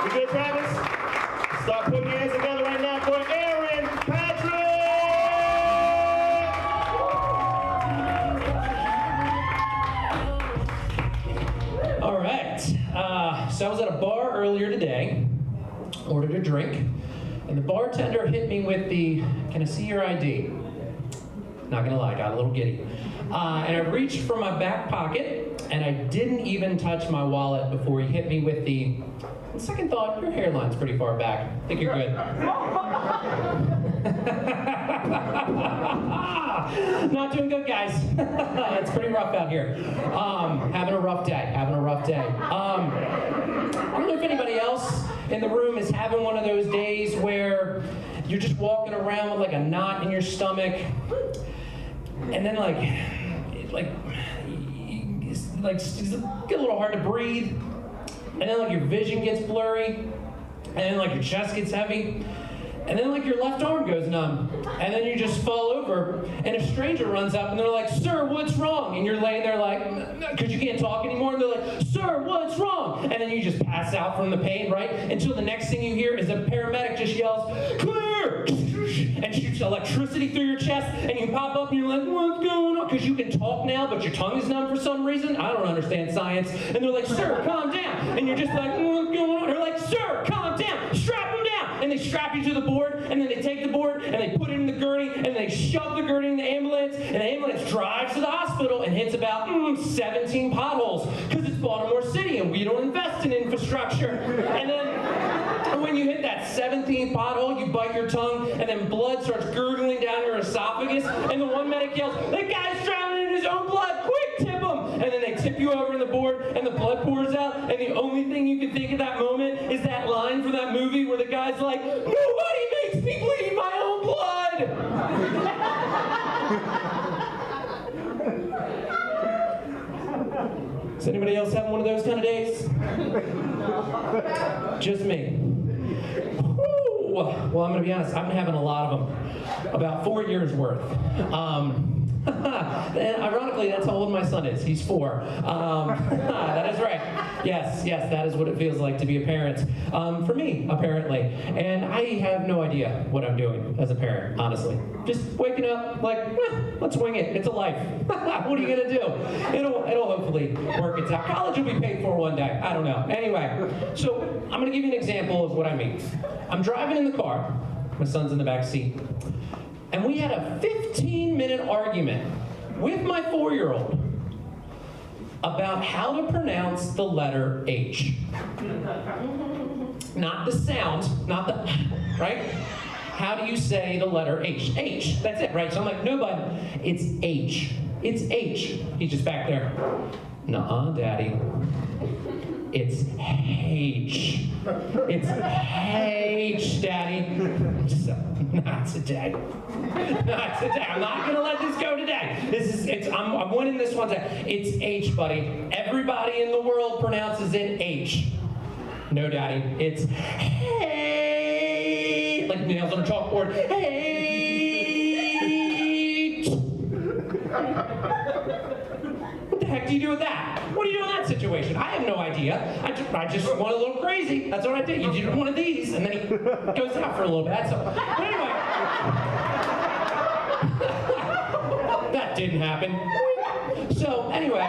You good, Travis? Start putting your hands together right now for Erin, Patrick! All right. So I was at a bar earlier today, ordered a drink, and the bartender hit me with the, "Can I see your ID?" Not gonna lie, got a little giddy. And I reached for my back pocket, and I didn't even touch my wallet before he hit me with the, "On second thought, your hairline's pretty far back. I think you're good." Not doing good, guys. It's pretty rough out here. Having a rough day. I don't know if anybody else in the room is having one of those days where you're just walking around with like a knot in your stomach, and then it's get a little hard to breathe, and then like your vision gets blurry, and then like your chest gets heavy, and then like your left arm goes numb, and then you just fall over, and a stranger runs up and they're like, "Sir, what's wrong?" And you're laying there like, because you can't talk anymore, and they're like, "Sir, what's wrong?" And then you just pass out from the pain, right? Until the next thing you hear is a paramedic just yells, "Clear!" and shoots electricity through your chest, and you pop up and you're like, "What's going on?" Because you can talk now, but your tongue is numb for some reason. I don't understand science. And they're like, "Sir, calm down." And you're just like, "What's going on?" They're like, "Sir, calm down, strap him down." And they strap you to the board, and then they take the board, and they put it in the gurney, and they shove the gurney in the ambulance, and the ambulance drives to the hospital and hits about 17 potholes, because it's Baltimore City, and we don't invest in infrastructure. And then when you hit that 17th pothole, you bite your tongue, and then blood starts gurgling down your esophagus, and the one medic yells, "That guy's drowning in his own blood, quick, tip him!" And then they tip you over in the board, and the blood pours out, and the only thing you can think at that moment is that line from that movie where the guy's like, "Nobody makes me bleed my own blood!" Is anybody else having one of those kind of days? Just me. Whew. Well, I'm going to be honest, I've been having a lot of them. About 4 years worth. And ironically, that's how old my son is. He's 4. That is right. Yes, that is what it feels like to be a parent. For me, apparently. And I have no idea what I'm doing as a parent, honestly. Just waking up like, let's wing it. It's a life. What are you going to do? It'll hopefully work itself out. College will be paid for one day. I don't know. Anyway, so I'm going to give you an example of what I mean. I'm driving in the car. My son's in the back seat. And we had a 15-minute argument with my 4-year-old about how to pronounce the letter H. Not the sound, not the, right? How do you say the letter H? H, that's it, right? So I'm like, "No, bud, it's H. It's H." He's just back there. "Nuh-uh, Daddy. It's H. It's H, Daddy." So, not today. Not today. I'm not gonna let this go today. I'm winning this one today. It's H, buddy. Everybody in the world pronounces it H. "No, Daddy. It's H." Like nails on a chalkboard. H. What the heck do you do with that? What do you do in that situation? I have no idea. I just went a little crazy. That's what I did. You did one of these, and then he goes out for a little bit. So, but anyway. That didn't happen. So, anyway.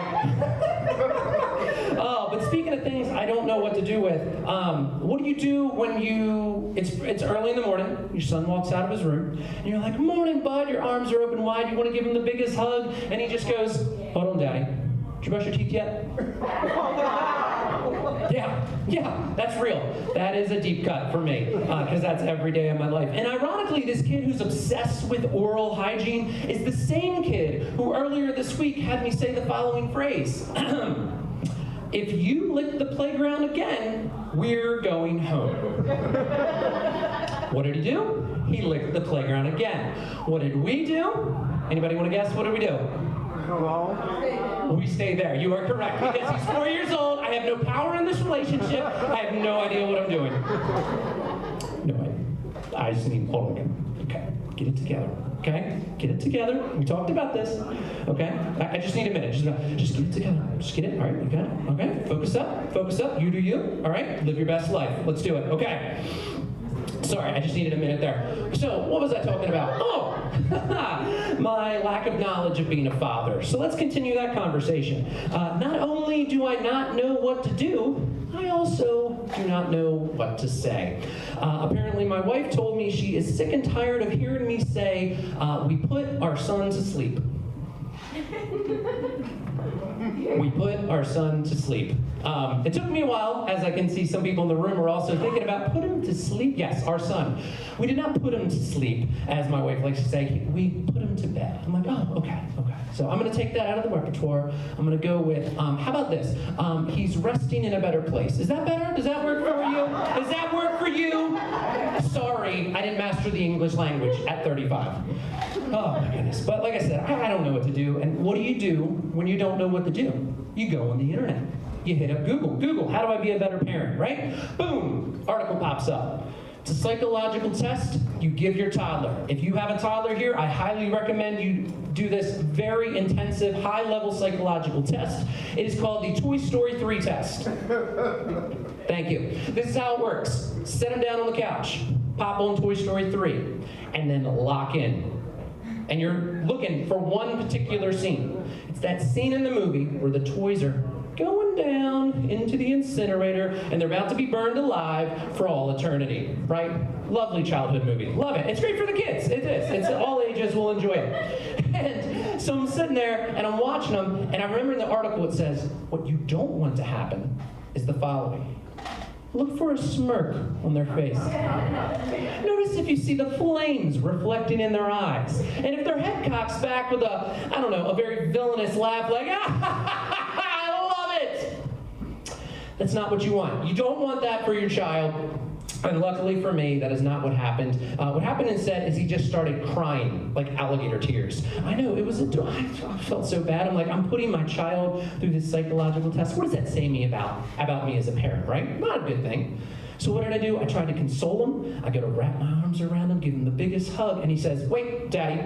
But speaking of things I don't know what to do with, what do you do when it's early in the morning, your son walks out of his room, and you're like, "Morning, bud," your arms are open wide, you want to give him the biggest hug, and he just goes, "Hold on, Daddy. Did you brush your teeth yet?" Yeah, that's real. That is a deep cut for me, because that's every day of my life. And ironically, this kid who's obsessed with oral hygiene is the same kid who earlier this week had me say the following phrase. "If you lick the playground again, we're going home." What did he do? He licked the playground again. What did we do? Anybody want to guess? What did we do? Hello? We stay there. You are correct. Because he's 4 years old. I have no power in this relationship. I have no idea what I'm doing. No, I just need, hold on again. Okay, get it together. okay? Get it together. We talked about this, okay? I just need a minute. Just get it together. Just get it. All right, you got it? Okay, focus up. Focus up. You do you. All right, live your best life. Let's do it. Okay. Sorry, I just needed a minute there. So, what was I talking about? Oh, my lack of knowledge of being a father. So let's continue that conversation. Not only do I not know what to do, I also do not know what to say. Apparently, my wife told me she is sick and tired of hearing me say, we put our son to sleep. We put our son to sleep. It took me a while, as I can see some people in the room are also thinking about put him to sleep. Yes, our son. We did not put him to sleep, as my wife likes to say. We put him to bed. I'm like, oh, okay. So I'm going to take that out of the repertoire. I'm going to go with, how about this? He's resting in a better place. Is that better? Does that work for you? Does that work for you? Sorry, I didn't master the English language at 35. Oh my goodness. But like I said, I don't know what to do. And what do you do when you don't know what to do? You go on the internet. You hit up Google. Google, how do I be a better parent, right? Boom, article pops up. It's a psychological test you give your toddler. If you have a toddler here, I highly recommend you do this very intensive, high-level psychological test. It is called the Toy Story 3 test. Thank you. This is how it works. Set them down on the couch, pop on Toy Story 3, and then lock in. And you're looking for one particular scene. It's that scene in the movie where the toys are going down into the incinerator and they're about to be burned alive for all eternity, right? Lovely childhood movie. Love it. It's great for the kids. It is. It's all ages will enjoy it. And so I'm sitting there and I'm watching them, and I remember in the article it says, what you don't want to happen is the following. Look for a smirk on their face. Notice if you see the flames reflecting in their eyes. And if their head cocks back with a very villainous laugh like, I love it. That's not what you want. You don't want that for your child. And luckily for me, that is not what happened. What happened instead is he just started crying, like alligator tears. I know, I felt so bad. I'm like, I'm putting my child through this psychological test. What does that say about me as a parent, right? Not a good thing. So what did I do? I tried to console him. I go to wrap my arms around him, give him the biggest hug, and he says, wait, Daddy,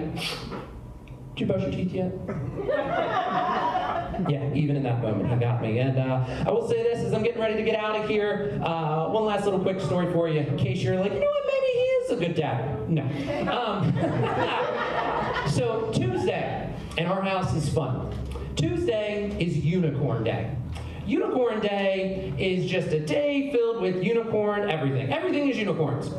did you brush your teeth yet? Yeah, even in that moment, he got me. And I will say this, as I'm getting ready to get out of here, one last little quick story for you, in case you're like, you know what, maybe he is a good dad. No. So Tuesday, and our house is fun. Tuesday is Unicorn Day. Unicorn Day is just a day filled with unicorn everything. Everything is unicorns.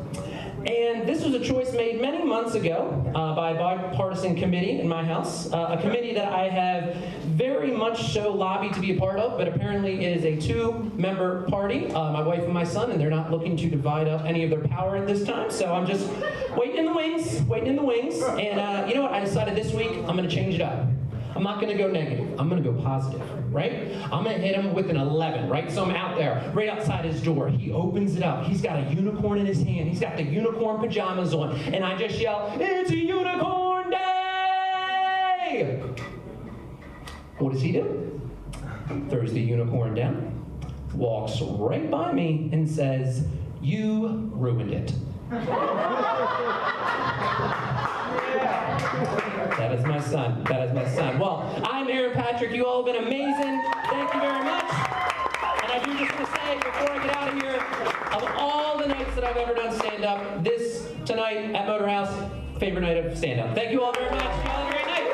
And this was a choice made many months ago by a bipartisan committee in my house, a committee that I have very much so lobbied to be a part of, but apparently is a two-member party, my wife and my son, and they're not looking to divide up any of their power at this time, so I'm just waiting in the wings, and you know what, I decided this week I'm going to change it up. I'm not going to go negative. I'm going to go positive, right? I'm going to hit him with an 11, right? So I'm out there, right outside his door. He opens it up. He's got a unicorn in his hand. He's got the unicorn pajamas on. And I just yell, it's a unicorn day! What does he do? Throws the unicorn down, walks right by me, and says, you ruined it. That is my son. That is my son. Well, I'm Erin Patrick. You all have been amazing. Thank you very much. And I do just want to say, before I get out of here, of all the nights that I've ever done stand-up, this tonight at Motor House, favorite night of stand-up. Thank you all very much. You all have a great night.